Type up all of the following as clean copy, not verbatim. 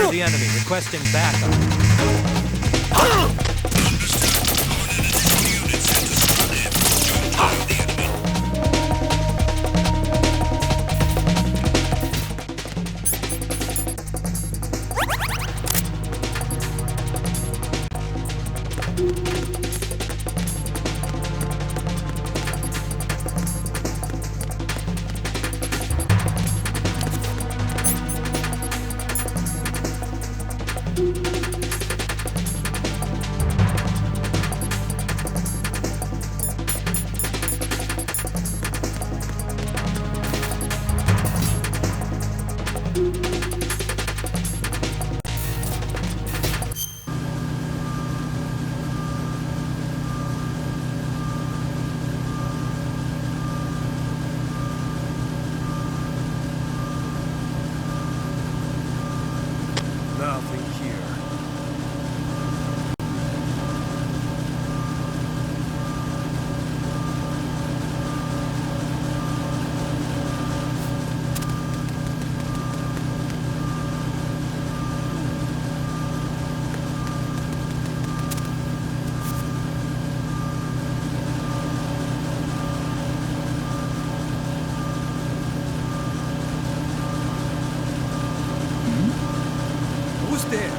Hear the enemy requesting backup. Nothing here. Who's there?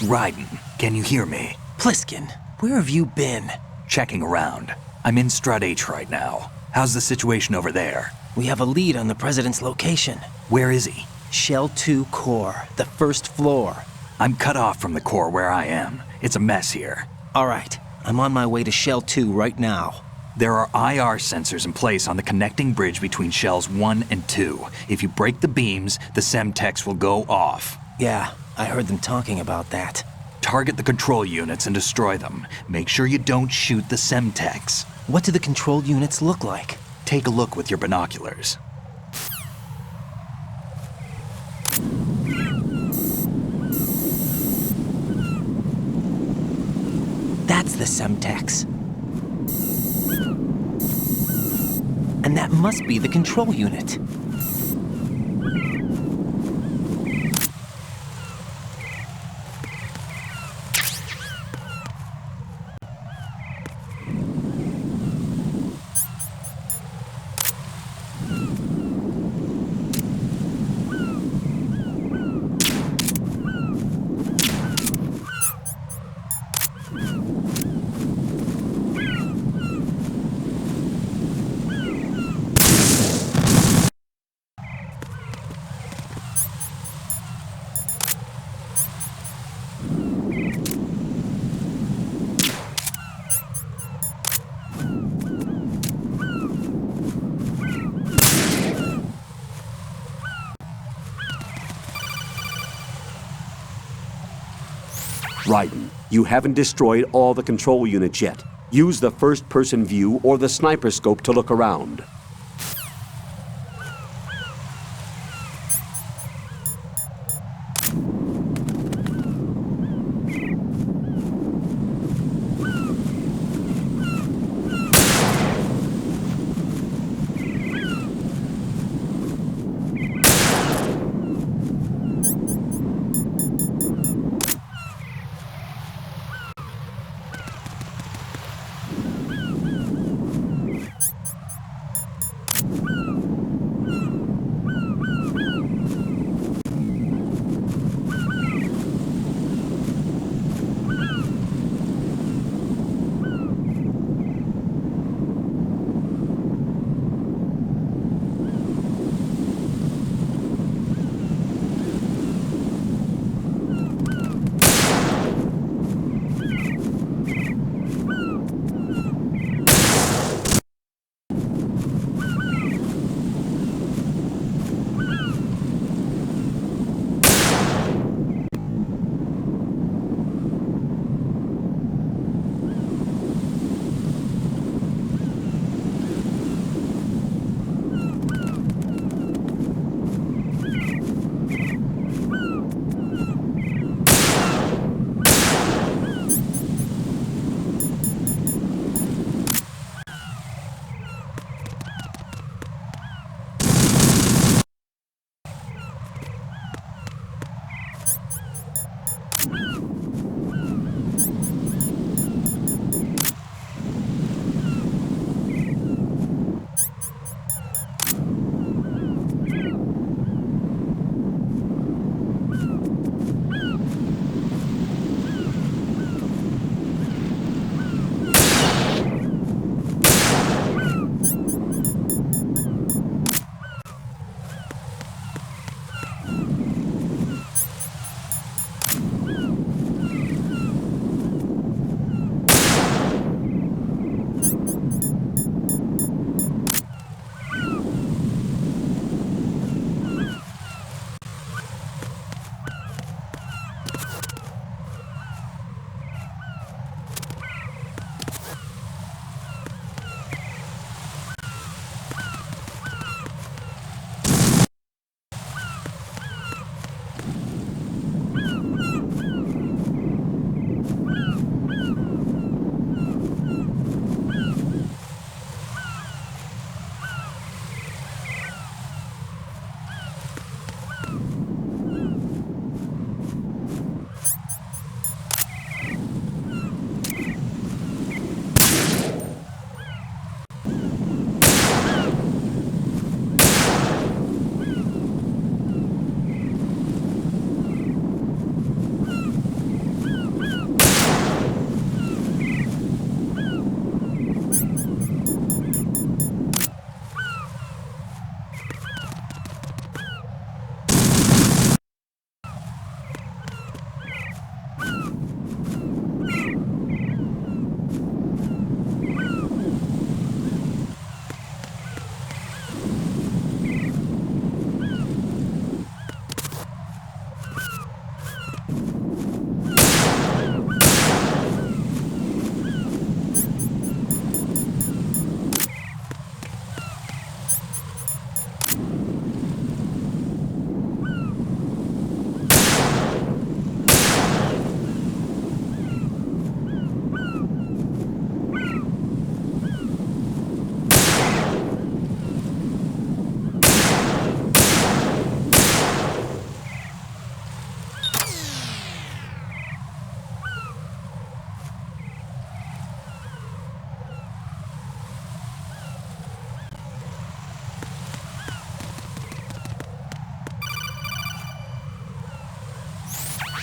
Raiden, can you hear me? Pliskin, where have you been? Checking around. I'm in Strut H right now. How's the situation over there? We have a lead on the President's location. Where is he? Shell 2 core, the first floor. I'm cut off from the core where I am. It's a mess here. All right, I'm on my way to Shell 2 right now. There are IR sensors in place on the connecting bridge between Shells 1 and 2. If you break the beams, the Semtex will go off. Yeah, I heard them talking about that. Target the control units and destroy them. Make sure you don't shoot the Semtex. What do the control units look like? Take a look with your binoculars. That's the Semtex. And that must be the control unit. Raiden, you haven't destroyed all the control units yet. Use the first-person view or the sniper scope to look around.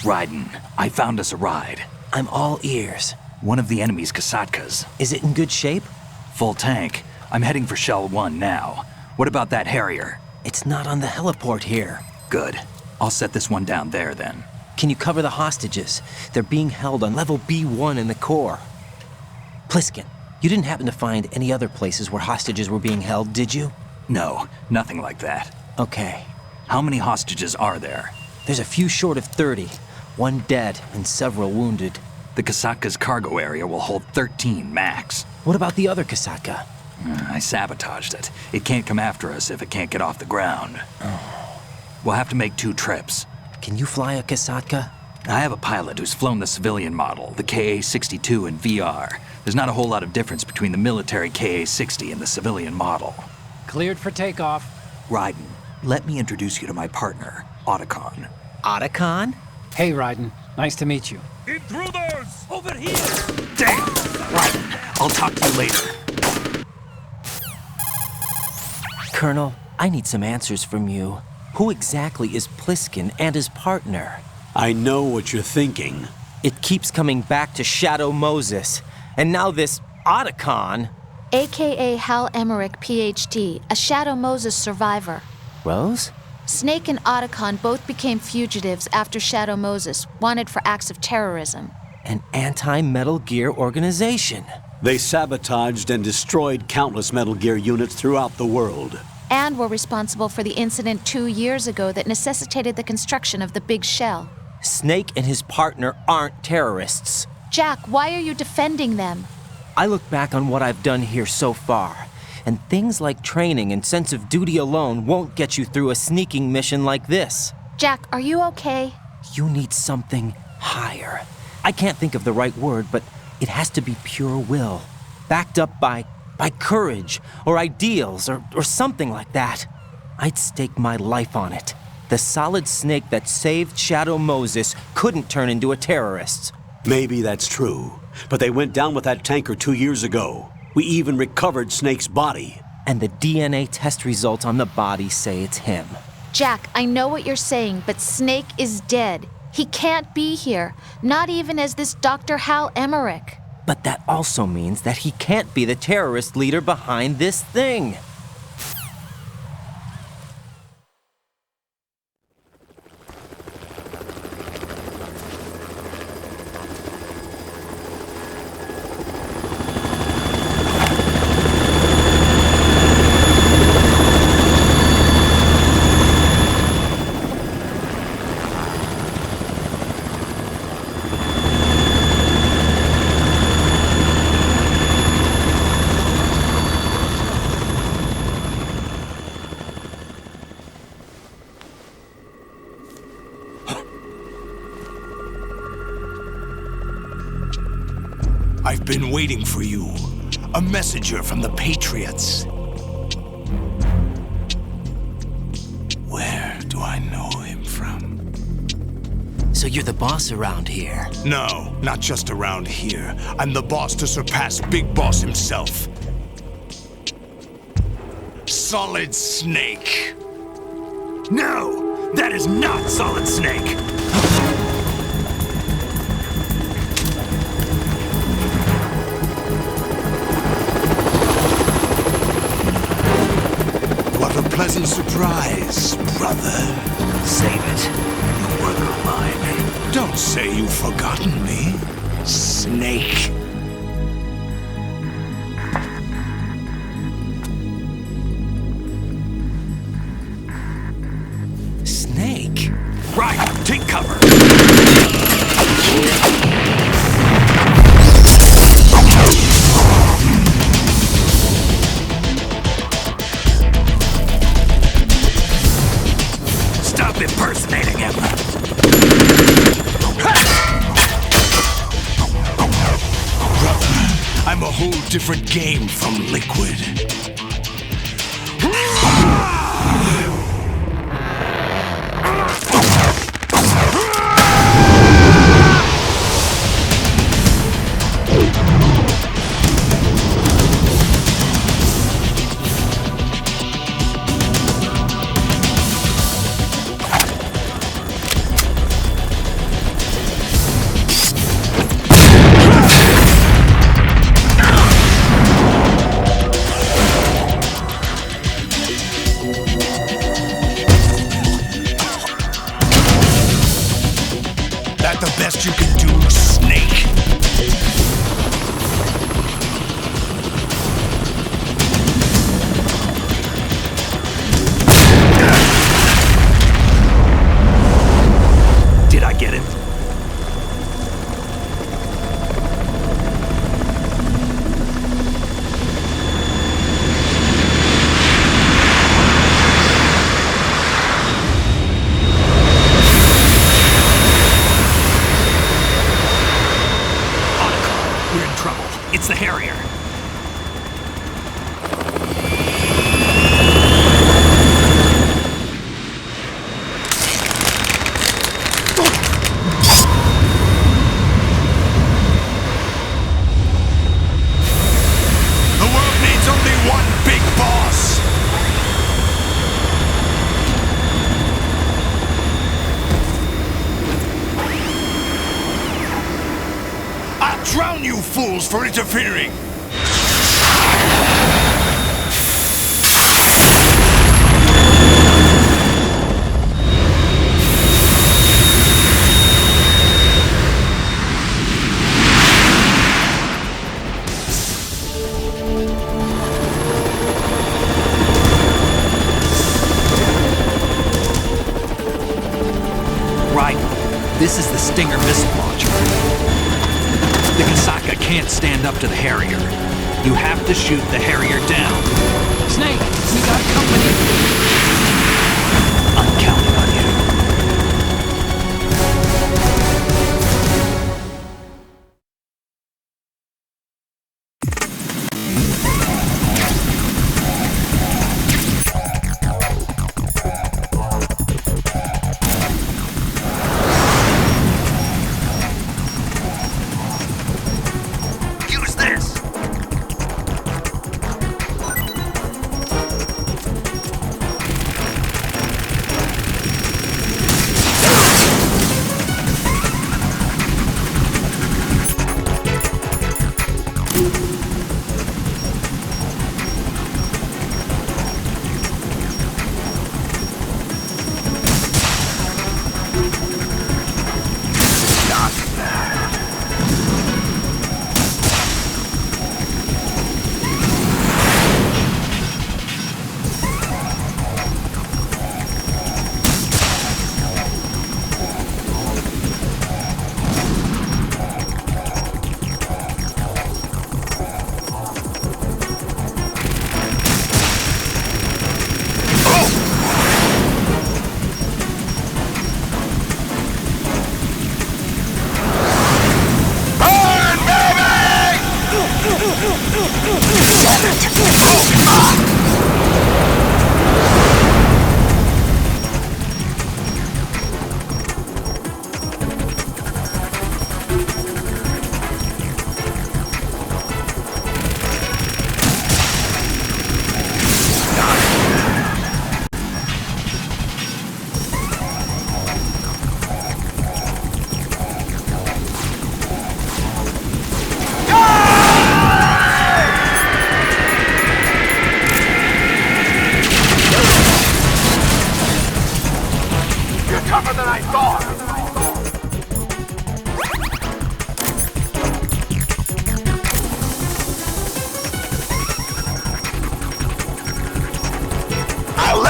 Raiden, I found us a ride. I'm all ears. One of the enemy's Kasatkas. Is it in good shape? Full tank. I'm heading for Shell 1 now. What about that Harrier? It's not on the heliport here. Good. I'll set this one down there then. Can you cover the hostages? They're being held on level B1 in the core. Pliskin, you didn't happen to find any other places where hostages were being held, did you? No, nothing like that. Okay. How many hostages are there? There's a few short of 30. One dead and several wounded. The Kasatka's cargo area will hold 13 max. What about the other Kasatka? I sabotaged it. It can't come after us if it can't get off the ground. We'll have to make 2 trips. Can you fly a Kasatka? I have a pilot who's flown the civilian model, the KA-62 in VR. There's not a whole lot of difference between the military KA-60 and the civilian model. Cleared for takeoff. Raiden, let me introduce you to my partner, Otacon. Otacon? Hey, Raiden. Nice to meet you. Intruders! Over here! Damn! Raiden, I'll talk to you later. Colonel, I need some answers from you. Who exactly is Pliskin and his partner? I know what you're thinking. It keeps coming back to Shadow Moses. And now this Otacon. AKA Hal Emmerich, PhD, a Shadow Moses survivor. Rose? Snake and Otacon both became fugitives after Shadow Moses, wanted for acts of terrorism. An anti-Metal Gear organization. They sabotaged and destroyed countless Metal Gear units throughout the world. And were responsible for the incident 2 years ago that necessitated the construction of the Big Shell. Snake and his partner aren't terrorists. Jack, why are you defending them? I look back on what I've done here so far, and things like training and sense of duty alone won't get you through a sneaking mission like this. Jack, are you okay? You need something higher. I can't think of the right word, but it has to be pure will, backed up by courage or ideals or something like that. I'd stake my life on it. The solid snake that saved Shadow Moses couldn't turn into a terrorist. Maybe that's true, but they went down with that tanker 2 years ago. We even recovered Snake's body. And the DNA test results on the body say it's him. Jack, I know what you're saying, but Snake is dead. He can't be here, not even as this Dr. Hal Emmerich. But that also means that he can't be the terrorist leader behind this thing. I've been waiting for you. A messenger from the Patriots. Where do I know him from? So you're the boss around here? No, not just around here. I'm the boss to surpass Big Boss himself. Solid Snake. No! That is not Solid Snake! What a pleasant surprise, brother. Save it. You work of mine. Don't say you've forgotten me, Snake. Snake? Right, take cover! Stop impersonating him! Brother, I'm a whole different game from Liquid. That the best you can do, Snake? Did I get it? We're in trouble. It's the Harrier. The world needs only one big boss! I'll drown you fools for interfering! Right. This is the Stinger missile launcher. The Kasaka can't stand up to the Harrier. You have to shoot the Harrier down. Snake, we got company. I'm counting on you.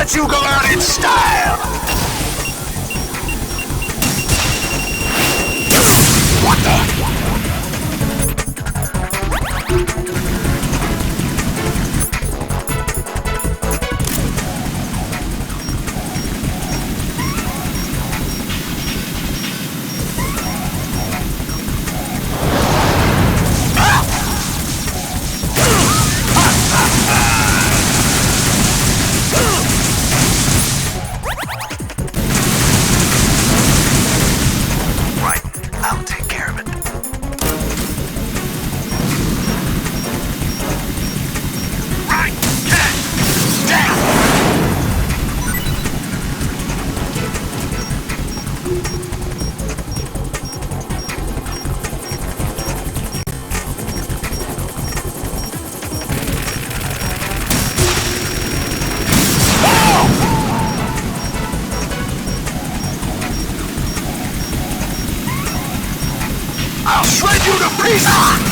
let you go out in style! What the? I'll shred you to pieces!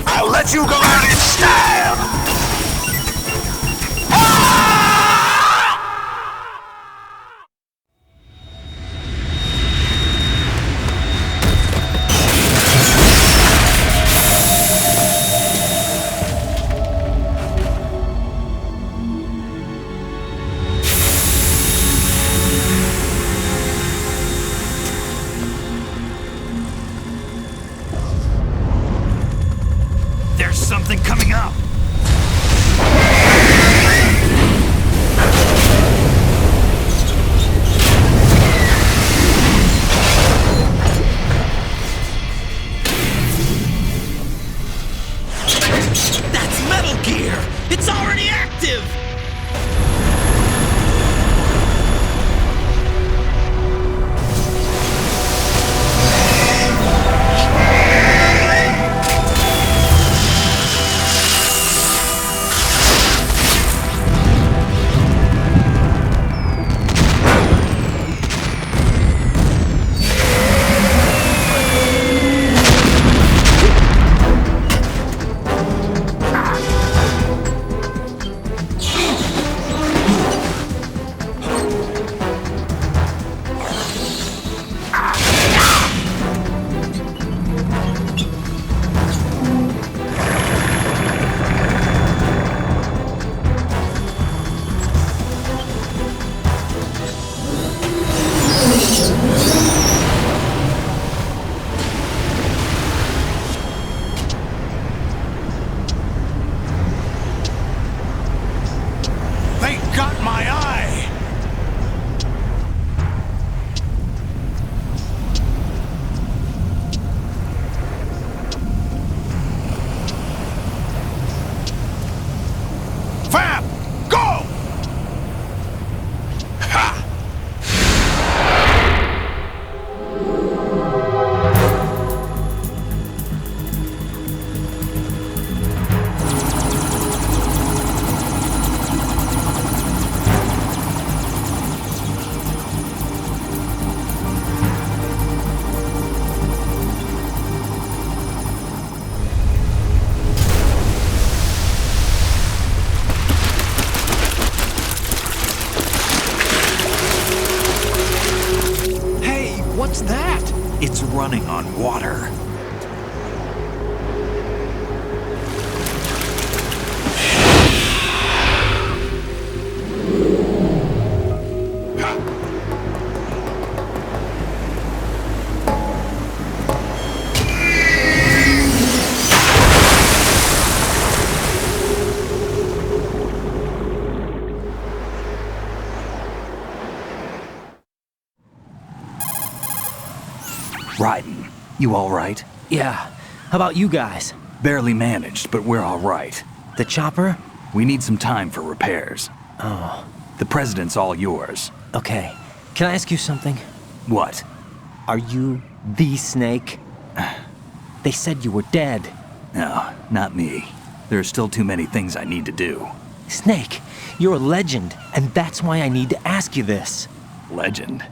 I'll let you go out in style! There's something coming up! That's Metal Gear! It's already active! They got my eye! Fab! Go! Ha! Hey, what's that? It's running on water. Raiden, you all right? Yeah. How about you guys? Barely managed, but we're all right. The chopper? We need some time for repairs. Oh, The president's all yours. okay. Can I ask you something? What? Are you the Snake? They said you were dead. No, not me. There are still too many things I need to do. Snake, you're a legend, and that's why I need to ask you this. Legend?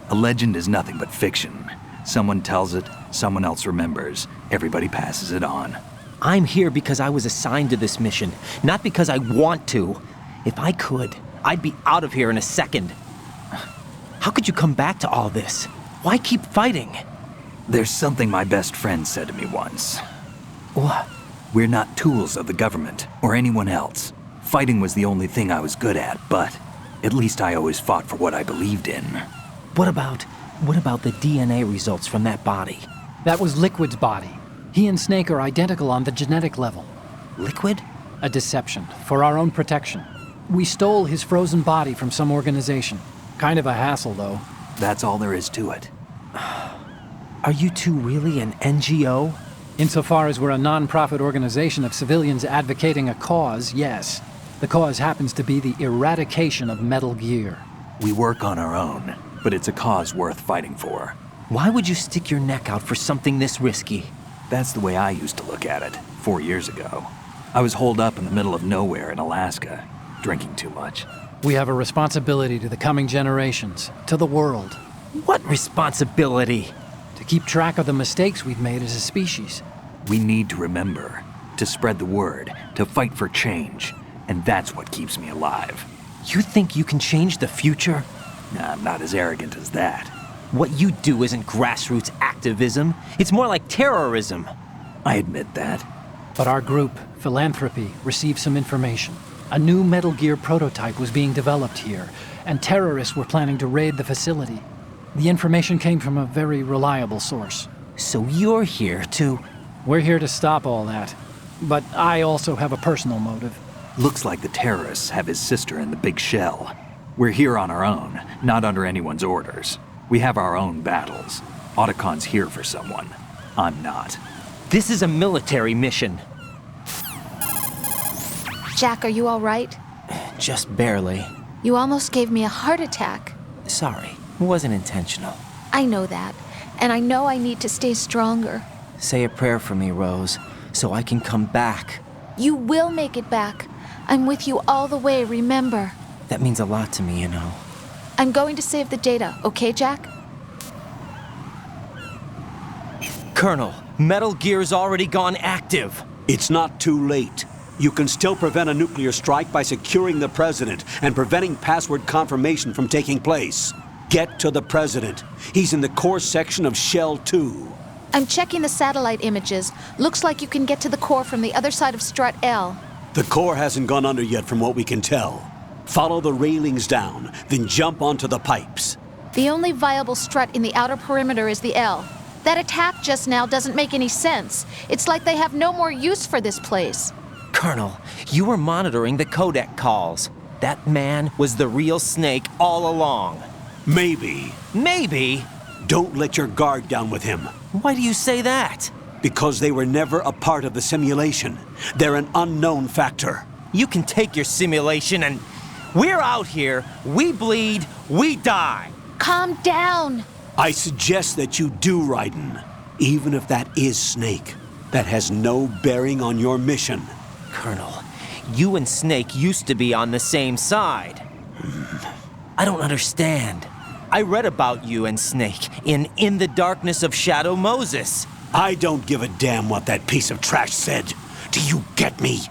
A legend is nothing but fiction. Someone tells it, someone else remembers. Everybody passes it on. I'm here because I was assigned to this mission, not because I want to. If I could, I'd be out of here in a second. How could you come back to all this? Why keep fighting? There's something my best friend said to me once. What? We're not tools of the government or anyone else. Fighting was the only thing I was good at, but at least I always fought for what I believed in. What about the DNA results from that body? That was Liquid's body. He and Snake are identical on the genetic level. Liquid? A deception, for our own protection. We stole his frozen body from some organization. Kind of a hassle, though. That's all there is to it. Are you two really an NGO? Insofar as we're a non-profit organization of civilians advocating a cause, yes. The cause happens to be the eradication of Metal Gear. We work on our own, but it's a cause worth fighting for. Why would you stick your neck out for something this risky? That's the way I used to look at it 4 years ago. I was holed up in the middle of nowhere in Alaska, drinking too much. We have a responsibility to the coming generations, to the world, What responsibility? to keep track of the mistakes we've made as a species. We need to remember, to spread the word, to fight for change, and that's what keeps me alive. You think you can change the future? Nah, I'm not as arrogant as that. What you do isn't grassroots activism. It's more like terrorism. I admit that. But our group, Philanthropy, received some information. A new Metal Gear prototype was being developed here, and terrorists were planning to raid the facility. The information came from a very reliable source. So you're here to... We're here to stop all that. But I also have a personal motive. Looks like the terrorists have his sister in the big shell. We're here on our own, not under anyone's orders. We have our own battles. Otacon's here for someone. I'm not. This is a military mission. Jack, are you all right? Just barely. You almost gave me a heart attack. Sorry, it wasn't intentional. I know that, and I know I need to stay stronger. Say a prayer for me, Rose, so I can come back. You will make it back. I'm with you all the way, remember. That means a lot to me, you know. I'm going to save the data, okay, Jack? Colonel, Metal Gear's already gone active. It's not too late. You can still prevent a nuclear strike by securing the president and preventing password confirmation from taking place. Get to the president. He's in the core section of Shell 2. I'm checking the satellite images. Looks like you can get to the core from the other side of Strut L. The core hasn't gone under yet from what we can tell. Follow the railings down, then jump onto the pipes. The only viable strut in the outer perimeter is the L. That attack just now doesn't make any sense. It's like they have no more use for this place. Colonel, you were monitoring the codec calls. That man was the real Snake all along. Maybe. Maybe? Don't let your guard down with him. Why do you say that? Because they were never a part of the simulation. They're an unknown factor. You can take your simulation and... We're out here, we bleed, we die. Calm down. I suggest that you do, Raiden. Even if that is Snake. That has no bearing on your mission. Colonel, you and Snake used to be on the same side. I don't understand. I read about you and Snake in the Darkness of Shadow Moses. I don't give a damn what that piece of trash said. Do you get me?